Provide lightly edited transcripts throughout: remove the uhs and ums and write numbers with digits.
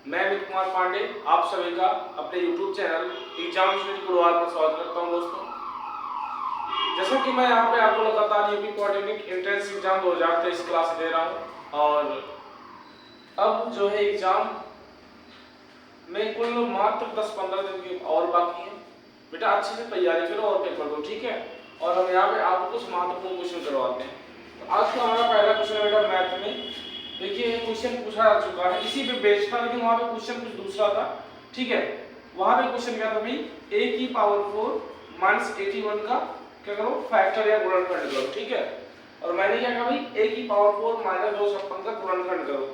मैं अमित कुमार पांडे आप सभी का अपने YouTube चैनल एग्जाम स्टडी गुरुवार पर स्वागत करता हूं दोस्तों। जैसा कि मैं यहां पे आपको लगातार UP polytechnic entrance exam 2023 class दे रहा हूं और अब जो है एग्जाम में कुल मात्र 10-15 दिन की और बाकी है। बेटा अच्छे से तैयारी करो और पेपर दो, ठीक है। और हम यहाँ पे आपको कुछ महत्वपूर्ण क्वेश्चन करवाते हैं। तो आज का हमारा पहला क्वेश्चन है बेटा मैथ में। देखिए क्वेश्चन पूछा जा चुका है, इसी पे बेस्ड था, लेकिन वहां पे क्वेश्चन कुछ दूसरा था, ठीक है। वहां पे क्वेश्चन क्या था भाई, a की पावर 4 माइनस 81 का क्या करो फैक्टर या गुणनखंड करो, ठीक है। और मैंने क्या कहा भाई, a की पावर 4 माइनस 256 का गुणनखंड करो।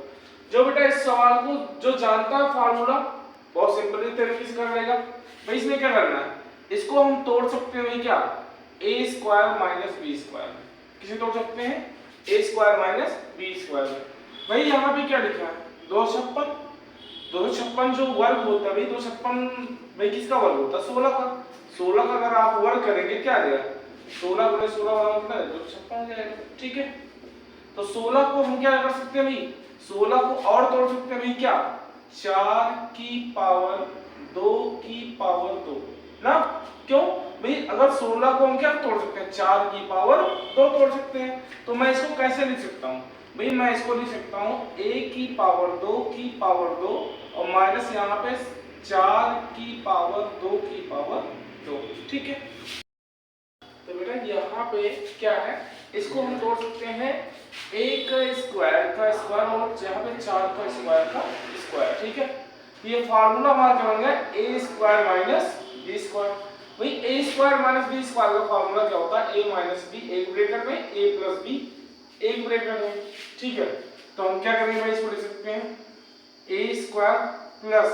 जो बेटा इस सवाल को जो जानता है फार्मूला बहुत सिंपली तरीके से कर लेगा भाई। इसमें क्या करना है, इसको हम तोड़ सकते हैं क्या, a square minus b square, किसे तोड़ सकते हैं, a square minus b square. भाई यहाँ पे क्या लिखा है 256 जो वर्ग होता है भाई, 256 भाई किसका वर्ग होता है, 16 का। 16 का अगर आप वर्ग करेंगे क्या आ जाएगा, 16 गुणे 16 वाला कितना है 256 आ जाएगा, ठीक है। तो 16 को हम क्या कर सकते हैं भाई, 16 को और तोड़ सकते हैं भाई क्या, 4 की पावर 2 की पावर 2 ना। क्यों भाई, अगर 16 को हम क्या तोड़ सकते हैं, 4 की पावर 2 तोड़ सकते हैं। तो मैं इसको कैसे लिख सकता हूं भाई, मैं इसको लिख सकता हूं a की पावर 2 की पावर 2 और माइनस यहाँ पे 4 की पावर 2 की पावर 2, ठीक है। तो बेटा यहाँ पे क्या है, इसको हम तोड़ सकते हैं a का स्क्वायर और यहाँ पे 4 का स्क्वायर, ठीक है। ये फार्मूला हमारा क्या बन गया, a square minus b square. भाई a square minus b square का फार्मूला क्या होता है, a माइनस b, एक ब्रैकेट में a प्लस b एक ब्रैकेट में, ठीक है। तो हम क्या करेंगे भाई, इसको लिख सकते हैं a स्क्वायर प्लस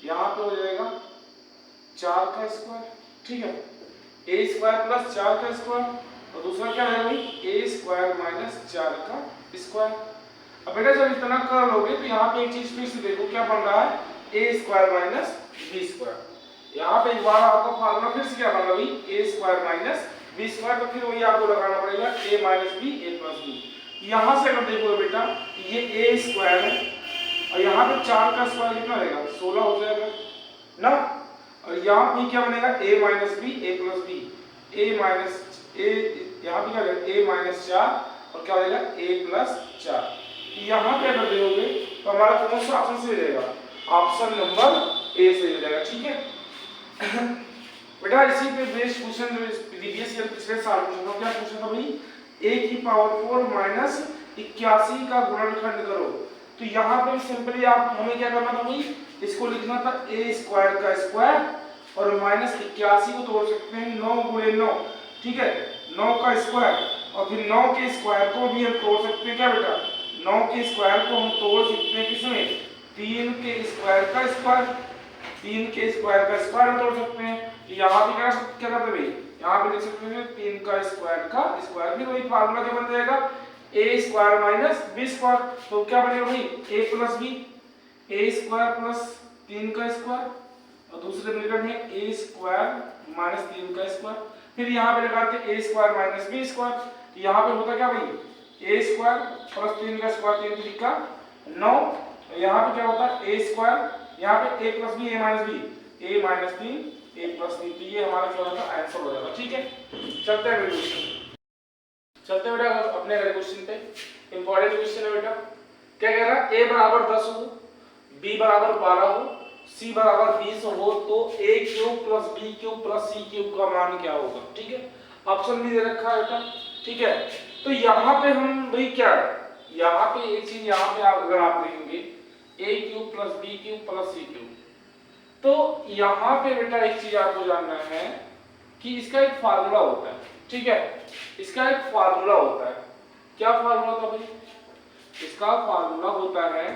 यहाँ पे हो जाएगा 4 का स्क्वायर, ठीक है। a स्क्वायर प्लस 4 का स्क्वायर और दूसरा क्या है भाई, a स्क्वायर माइनस 4 का स्क्वायर। अब बेटा जब इतना कर लोगे तो यहाँ पे एक चीज फिर से देखो क्या बन रहा है, a square minus b square. यहाँ पे एक बार आपका फार्मूला फिर से क्या बन रहा है भाई, a square minus b square. तो फिर वही आपको लगाना पड़ेगा a minus b a plus b। यहाँ से अगर देखोगे बेटा ये a स्क्वायर है और यहाँ पे 4 का स्क्वायर कितना रहेगा, 16 हो जाएगा ना। और यहाँ भी क्या बनेगा, a minus b a plus b, a minus a, यहाँ पे क्या रहेगा a माइनस 4 और क्या हो जाएगा a प्लस 4। यहाँ पे अगर देखोगे तो हमारा कौन सा ऑप्शन सही रहेगा, ऑप्शन नंबर ए सही हो जाएगा, ठीक है। बेटा इसी पे बेस्ड क्वेश्चन जो प्रीवियस ईयर पिछले साल पूछा था, क्या पूछा था भाई, a की पावर 4 माइनस 81 का गुणनखंड करो। तो यहाँ पे सिंपली आप हमें क्या करना था भाई, इसको लिखना था a स्क्वायर का स्क्वायर और माइनस 81 को तोड़ सकते हैं 9 गुणे 9, ठीक है, 9 का स्क्वायर और फिर 9 के स्क्वायर को भी हम तोड़ सकते हैं क्या बेटा, 9 के स्क्वायर को हम तोड़ सकते हैं किसमें, 3 के स्क्वायर का स्क्वायर, 3 के स्क्वायर का स्क्वायर तोड़ सकते हैं। यहाँ भी क्या करते भाई, यहाँ पे लिख सकते हैं 3 का स्क्वायर, फिर वही फार्मूला क्या बन जाएगा, a square minus b square. तो क्या बनेगा भाई, a plus b, a square plus 3 का स्क्वायर और दूसरे ब्रैकेट में a स्क्वायर माइनस 3 का स्क्वायर। फिर यहाँ पे लगाते हैं a square minus b square. तो यहाँ पे होता क्या भाई, a स्क्वायर प्लस 3 का स्क्वायर 3 3 का 9। यहाँ पे क्या होता है a स्क्वायर, यहाँ पे a plus b a minus b, a minus 3 a plus 3। तो ये हमारा क्या होगा आंसर हो जाएगा, ठीक है। चलते हैं क्वेश्चन, चलते हैं बेटा अपने अगले क्वेश्चन पे। इंपॉर्टेंट क्वेश्चन है बेटा, क्या कह रहा है, a बराबर 10 हो, b बराबर 12 हो, c बराबर 20 हो तो a cube plus b cube plus c cube का मान क्या होगा, ठीक है। ऑप्शन भी दे रखा है बेटा, ठीक है। तो यहाँ पे हम भाई क्या, यहाँ पे एक चीज यहाँ पे आप अगर आप देखेंगे a cube plus b cube plus c cube, तो यहाँ पे बेटा एक चीज आपको जानना है कि इसका एक फार्मूला होता है, ठीक है। इसका एक फार्मूला होता है, क्या फार्मूला होता है भाई, इसका फार्मूला होता है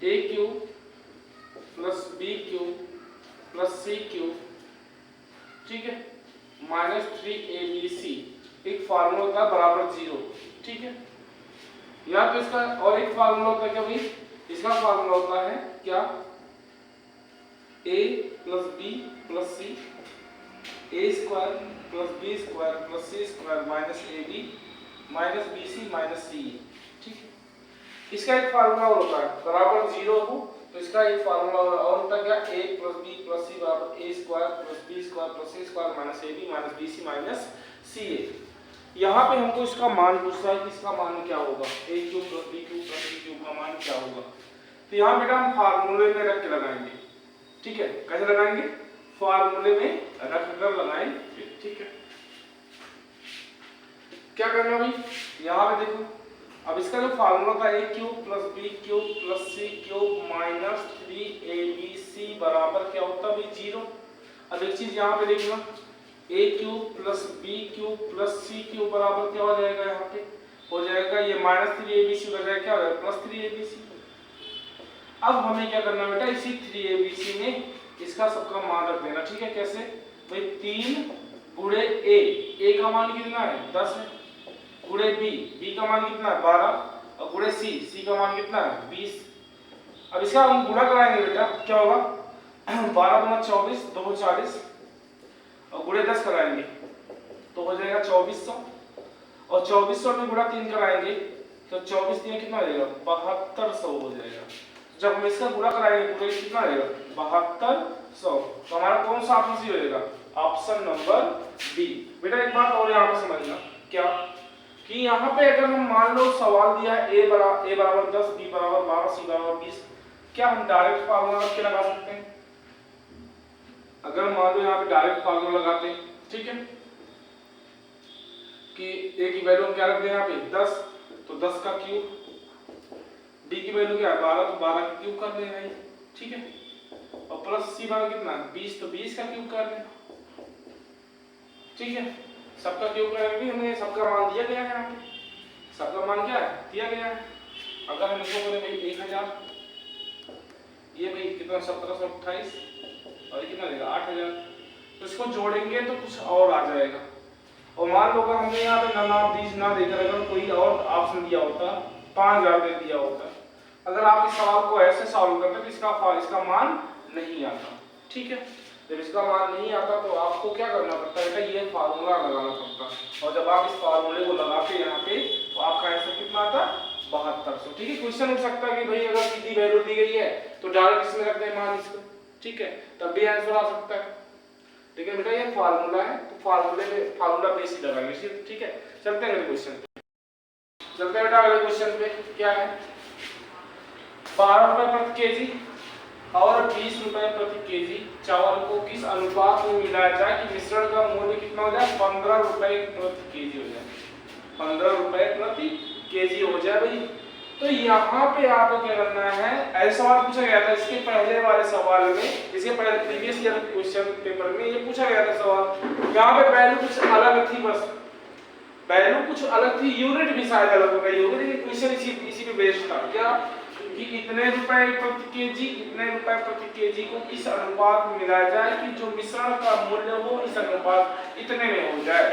a cube plus b cube plus c cube, ठीक है, माइनस 3abc, एक फार्मूला होता है बराबर 0, ठीक है। या तो इसका और एक फार्मूला होता है क्या भाई, इसका फार्मूला होता है क्या, a plus b plus c, a square plus b square plus c square minus ab minus bc minus c, ठीक है। इसका एक फार्मूला और होता है बराबर 0 हो तो इसका एक फार्मूला और होता है क्या a + b + c बराबर a² + b² + c² - ab - bc - ca। यहाँ पे हमको इसका मान पूछता है कि इसका मान क्या होगा, a³ + b³ + c³ का मान क्या होगा। तो यहाँ बेटा हम फार्मूले में रख के लगाएंगे, ठीक है। कैसे लगाएंगे, फार्मूले में रख कर लगाएंगे, ठीक है। क्या करना भाई, यहाँ पे देखो, अब इसका जो फार्मूला था a³ + b³ + c³ - 3abc बराबर क्या होता है भाई 0। अब एक चीज यहाँ पे देखना, a³ + b³ + c³ बराबर क्या हो जाएगा, यहाँ पे हो जाएगा ये -3abc हो जाएगा, क्या हो जाएगा +3abc। अब हमें क्या करना बेटा, इसी 3abc में इसका सबका मान रख देना, ठीक है। कैसे भाई, 3 गुणे a का मान कितना है 10 है, गुणे b का मान कितना है 12 और गुणे c का मान कितना है 20। अब इसका हम गुणा कराएंगे बेटा, क्या होगा 12 × 24 2 40 और गुणे 10 कराएंगे तो हो जाएगा 2400 और 2400 में गुणा 3 कराएंगे तो 24 3 कितना आ जाएगा 7200 हो जाएगा। जब हम इसका गुणा कराएंगे पूरे कितना आएगा 7200। तो हमारा कौन सा ऑप्शन सी हो जाएगा, ऑप्शन नंबर बी। बेटा एक बात और यहाँ पे समझना, क्या कि यहाँ पे अगर हम मान लो सवाल दिया है a बराबर 10 b बराबर 12 c बराबर 20, क्या हम डायरेक्ट फार्मूला रख के लगा सकते हैं। अगर मान लो यहाँ पे डायरेक्ट फार्मूला लगाते हैं, ठीक है, कि a की वैल्यू हम क्या रख दें यहाँ पे 10 तो 10 का क्यूब, b की वैल्यू क्या है 12 तो 12 का क्यूब कर लेना है, ठीक है, और प्लस c बराबर कितना 20 तो 20 का क्यूब कर लेना, ठीक है। सबका क्यूब करके भी हमें सबका मान दिया गया है, यहाँ पे सबका मान क्या है दिया गया है। अगर हम इसको करें भाई 1000, ये भाई कितना 1728 और ये कितना देगा 8000, तो इसको जोड़ेंगे तो कुछ और आ जाएगा। और मान लो अगर हमने यहाँ पे ना बीज ना देकर अगर कोई और ऑप्शन दिया होता 5000 दे दिया होता, अगर आप इस सवाल को ऐसे सॉल्व करते तो इसका मान नहीं आता, ठीक है। जब इसका मान नहीं आता तो आपको क्या करना पड़ता है बेटा, ये फार्मूला लगाना पड़ता है। और जब आप इस फार्मूले को लगाते हैं यहाँ पे तो आपका आंसर कितना आता 7200, ठीक है। क्वेश्चन हो सकता है कि भाई अगर सीधी वैल्यू दी गई है तो डायरेक्ट इसमें रख दें मान इसको, ठीक है, तब भी आंसर आ सकता है। लेकिन बेटा ये फार्मूला है तो फार्मूला बेस ही लगाएंगे, ठीक है। चलते हैं अगले क्वेश्चन पे, चलते हैं बेटा अगले क्वेश्चन पे। क्या है, 12 रुपए प्रति केजी और 20 रुपए प्रति केजी चावल को किस अनुपात में मिलाया जाए कि मिश्रण का मूल्य कितना हो जाए 15 रुपए प्रति केजी हो जाए, 15 रुपए प्रति केजी हो जाए भाई। तो यहाँ पे आपको क्या करना है, ऐसा सवाल पूछा गया था इसके पहले वाले सवाल में, इसके पहले प्रीवियस ईयर क्वेश्चन पेपर में ये पूछा गया था सवाल। यहाँ पे वैल्यू कुछ अलग थी, बस वैल्यू कुछ अलग थी, यूनिट भी शायद अलग हो गई होगी, लेकिन क्वेश्चन इसी पे बेस्ड था। क्या कि इतने रुपए प्रति केजी, इतने रुपए प्रति केजी को किस अनुपात में मिलाया जाए कि जो मिश्रण का मूल्य हो इस अनुपात इतने में हो जाए,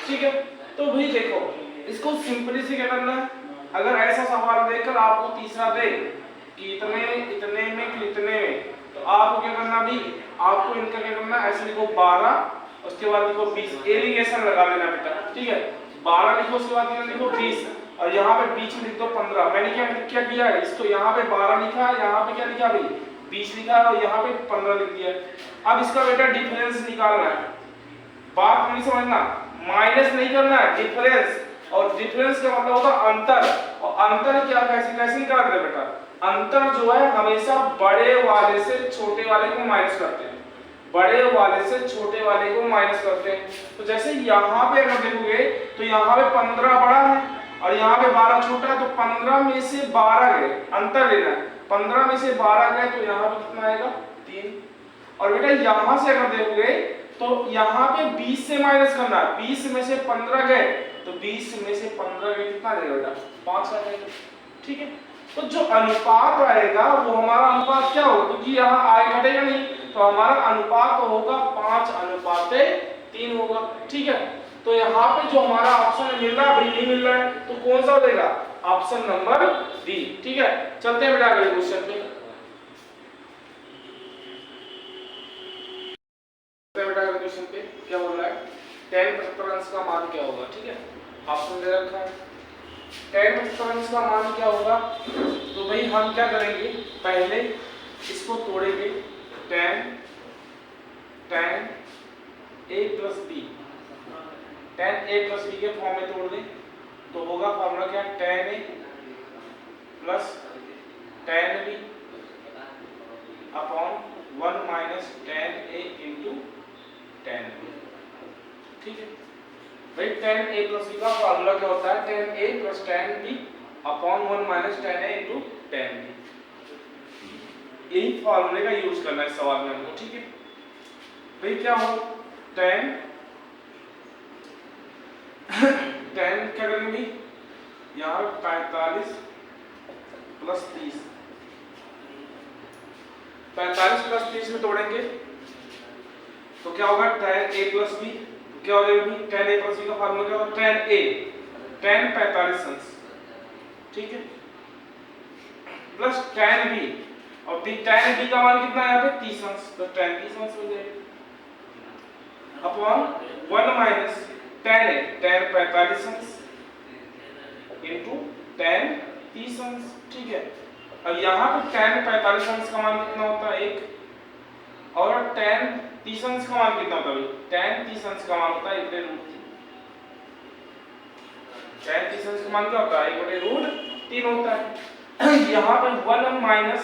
ठीक है। तो भाई देखो इसको सिंपली से क्या करना है, अगर ऐसा सवाल देकर आपको तीसरा दे कि इतने इतने में कि इतने में, तो आपको क्या करना भी, आपको इनका क्या करना, ऐसे लिखो 12 उसके बाद लिखो 20, एलिगेशन लगा लेना बेटा, ठीक है। 12 लिखो उसके बाद लिखो 20 और यहाँ पे बीच में लिख दो 15। मैंने क्या किया है, इसको यहाँ पे 12 लिखा है, यहाँ पे क्या लिखा भाई 20 लिखा है और यहाँ पे 15 लिख दिया है। अब इसका बेटा डिफरेंस निकालना है, बात नहीं समझना, माइनस नहीं करना है, डिफरेंस। और डिफरेंस का मतलब होता है अंतर, और अंतर क्या कैसे निकालते हैं बेटा, अंतर जो है हमेशा बड़े वाले से छोटे वाले को माइनस करते हैं, बड़े वाले से छोटे वाले को माइनस करते हैं। तो जैसे यहाँ पे अगर देखोगे तो यहाँ पे 15 बड़ा है और यहाँ पे 12 छोटा है, तो 15 में से 12 गए, अंतर लेना है, 15 में से 12 गए तो यहाँ पे कितना आएगा 3। और बेटा यहाँ से अगर देखोगे तो यहाँ पे 20 से माइनस करना है, 20 में से 15 गए तो 20 में से 15 गए कितना आएगा बेटा 5 आ जाएगा, ठीक है। तो जो अनुपात आएगा वो हमारा अनुपात क्या होगा, क्योंकि यहाँ आय घटेगा नहीं तो हमारा अनुपात तो होगा 5:3 होगा, ठीक है। तो यहाँ पे जो हमारा ऑप्शन मिल रहा है नहीं मिल रहा है, तो कौन सा हो जाएगा ऑप्शन नंबर डी, ठीक है। चलते हैं बेटा अगले क्वेश्चन पे, बेटा अगले क्वेश्चन पे क्या बोल रहा है, tan 75 अंश का मान क्या होगा, ठीक है। ऑप्शन दे रखा है tan में डिफरेंस का मान क्या होगा? तो भाई हम क्या करेंगे, पहले इसको तोड़ेंगे, tan a plus b, tan a plus b के फॉर्म में तोड़ दें तो होगा फॉर्मूला क्या, tan a plus tan b upon 1 minus tan a into tan b। ठीक है भाई, tan a प्लस b का फॉर्मूला क्या होता है, tan a plus tan b upon 1 minus tan a into tan b। यही फॉर्मूले का यूज करना है इस सवाल में हमको। ठीक है भाई, क्या हो tan क्या करेंगे भाई, यहाँ 45 प्लस 30, 45 प्लस 30 में तोड़ेंगे तो क्या होगा, tan a प्लस b क्या हो जाएगा भाई, tan a प्लस b का फार्मूला क्या होगा, tan a tan 45 अंश, ठीक है, प्लस tan b, और tan b का मान कितना है यहाँ पे 30 अंश, तो tan 30 अंश हो जाएगा upon 1 minus tan a tan 45 अंश इनटू tan 30 अंश। ठीक है, अब यहाँ पे tan 45 अंश का मान कितना होता है 1, और tan 30 अंश का मान कितना होता है, tan 30 अंश का मान होता है 1/√3। tan 30 अंश का मान क्या होता है, 1/√3 होता है। यहाँ पे 1 माइनस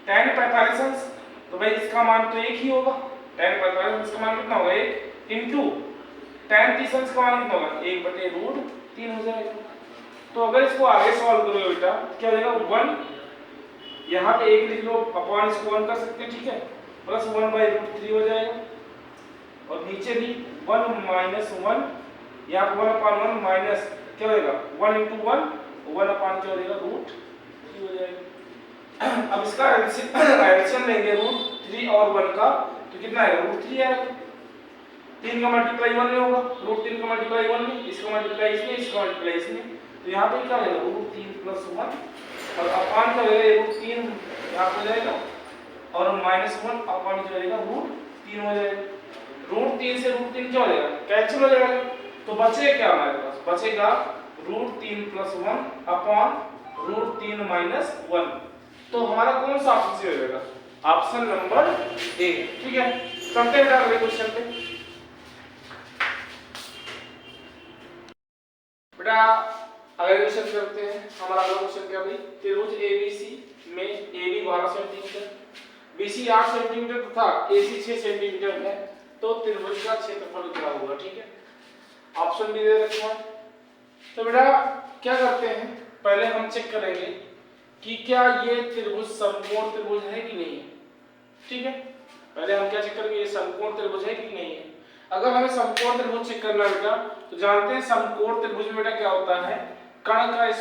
tan 45 अंश, तो भाई इसका मान तो 1 ही होगा, tan 45 अंश का मान कितना होगा 1 इंटू tan 30 अंश का मान कितना होगा 1/√3 हो जाएगा। तो अगर इसको आगे सॉल्व करोगे बेटा क्या हो जाएगा, 1 यहाँ पे 1 लिख लो, अपॉन इसको 1 कर सकते हैं, ठीक है, प्लस 1/√3 हो जाएगा, और नीचे भी 1 माइनस 1, यहाँ पे 1/1 माइनस क्या हो जाएगा 1 इंटू 1, 1/, क्या हो जाएगा √3 हो जाएगा। अब इसका एडिशन लेंगे √3 और 1 का, तो कितना आएगा √3 आएगा, 3 का मल्टीप्लाई 1 में होगा, √3 का मल्टीप्लाई 1 में, इसका मल्टीप्लाई इसमें, इसका मल्टीप्लाई इसमें, तो यहाँ पे क्या होगा √3 प्लस 1, और अपॉन क्या होगा √3 यहाँ पे जाएगा, और -1 अपॉन क्या होगा √3 हो जाएगा, √3 से √3 क्या हो जाएगा कैंसिल हो जाएगा, तो बचेगा क्या हमारे पास, बचेगा √3 प्लस 1 अपॉन √3 माइनस 1। तो हमारा कौन सा ऑप्शन सही हो जाएगा, ऑप्शन नंबर ए। ठीक है, चलते हैं अगले क्वेश्चन पे। बेटा अगले क्वेश्चन करते हैं, हमारा अगला क्वेश्चन क्या भाई, त्रिभुज एबीसी में एबी 12 सेंटीमीटर, बीसी 8 सेंटीमीटर तथा एसी 6 सेंटीमीटर है, तो त्रिभुज का क्षेत्रफल क्या होगा। ठीक है, ऑप्शन भी दे रखा है। तो बेटा क्या करते हैं, पहले हम चेक करेंगे कि क्या ये त्रिभुज समकोण त्रिभुज है कि नहीं है। ठीक है, पहले हम क्या चेक करेंगे, ये समकोण त्रिभुज है कि नहीं है। अगर हमें समकोण त्रिभुज चेक करना है बेटा, तो जानते हैं समकोण त्रिभुज में बेटा क्या होता है, कर्ण का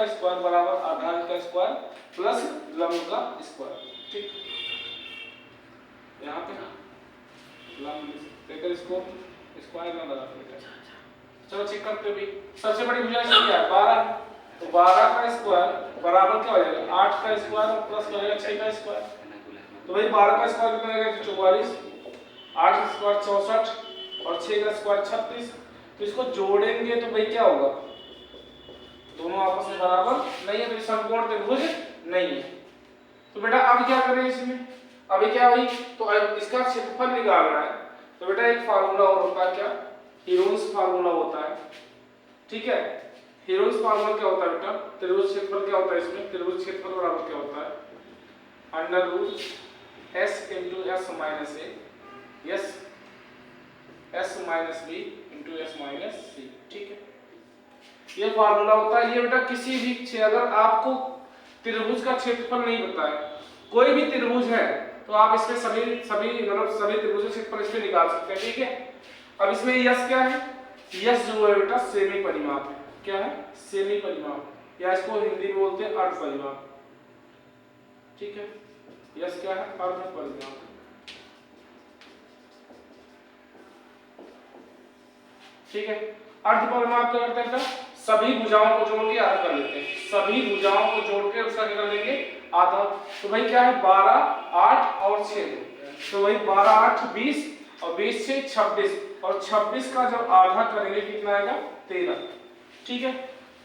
स्क्वायर बराबर आधार का स्क्वायर प्लस लंब का स्क्वायर। ठीक, यहाँ पे लंब इसको स्क्वायर में लगा देते हैं। चलो चेक करते हैं भाई, सबसे बड़ी भुजा क्या है 12, तो 12 का स्क्वायर बराबर क्या हो जाएगा 8 का स्क्वायर और प्लस क्या हो जाएगा 6 का स्क्वायर। तो भाई 12 का स्क्वायर कितना आएगा 44, 8 का स्क्वायर 64 और 6 का स्क्वायर 36। तो इसको जोड़ेंगे तो भाई क्या होगा, दोनों आपस में बराबर नहीं है, तो समकोण त्रिभुज नहीं है। तो बेटा अब क्या करें इसमें, अभी क्या भाई, तो इसका क्षेत्रफल निकालना है। तो बेटा एक फार्मूला और होता है, क्या हीरोन्स फार्मूला होता है। ठीक है, हीरोन्स फार्मूला क्या होता है बेटा, त्रिभुज क्षेत्रफल क्या होता है इसमें, त्रिभुज क्षेत्रफल बराबर क्या होता है √s × s - a s b × s - c। ठीक है, ये फार्मूला होता है। ये बेटा किसी भी अगर आपको त्रिभुज का क्षेत्रफल नहीं पता है, कोई भी त्रिभुज है, तो आप इसमें सभी मतलब सभी त्रिभुज का क्षेत्रफल इसमें निकाल सकते हैं। ठीक है, अब इसमें यस क्या है, यस जो है बेटा सेमी परिमाप है। क्या है, सेमी परिमाप, या इसको हिंदी में बोलते हैं अर्ध परिमाप। ठीक है, यस क्या है, अर्ध परिमाप। ठीक है, अर्ध परिमाप क्या करते हैं, सभी भुजाओं को जोड़ के आधा कर लेते हैं, सभी भुजाओं को जोड़ के उसका क्या कर लेंगे आधा। तो भाई क्या है 12, 8 और 6, तो भाई 12, 8 20 और 20 से 26, और 26 का जब आधा करेंगे कितना आएगा 13। ठीक है।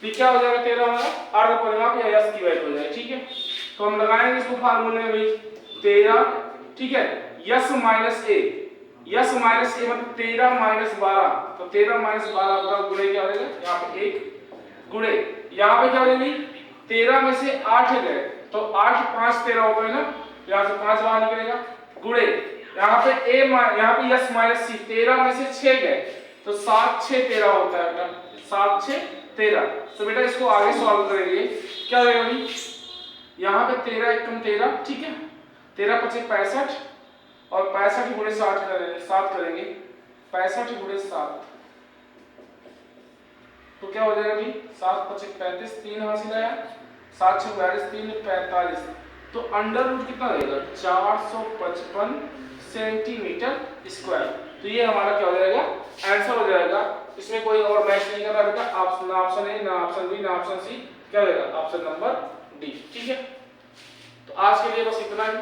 तो क्या हो जाएगा 13 हमारा अर्ध परिमाप या यश की वैल्यू हो जाएगी। ठीक है, तो हम लगाएंगे इसको फार्मूले में भाई 13, ठीक है, यश माइनस ए, यश माइनस ए मतलब 13 माइनस 12, तो 13 माइनस 12 बराबर गुणे क्या हो जाएगा, यहाँ पे 1 गुणे, यहाँ पे क्या हो जाएगी 13 में से 8 गए तो 8 5 13 हो गए ना, यहाँ से 5 बाहर निकलेगा, गुणे यहाँ पे ए यहाँ पे यस माइनस सी 13 में से 6 गए तो 7 6 13 होता है बेटा, 7 6 13। तो बेटा इसको आगे सॉल्व करेंगे, क्या होगा भाई यहाँ पे 13 एकम 13, ठीक है, 13 पचे 65 और 65 गुणे 60 करेंगे, 7 करेंगे 65 गुणे 7 तो क्या हो जाएगा भाई 7 पचे 35, 3 हासिल आया, 7 6 42, 3 45, तो अंडर रूट कितना रहेगा 455 सेंटीमीटर स्क्वायर। तो ये हमारा क्या हो जाएगा आंसर हो जाएगा। इसमें कोई और मैच नहीं करना बेटा, ऑप्शन ऑप्शन ए ना ऑप्शन बी ना ऑप्शन सी, क्या हो जाएगा ऑप्शन नंबर डी। ठीक है, तो आज के लिए बस इतना ही।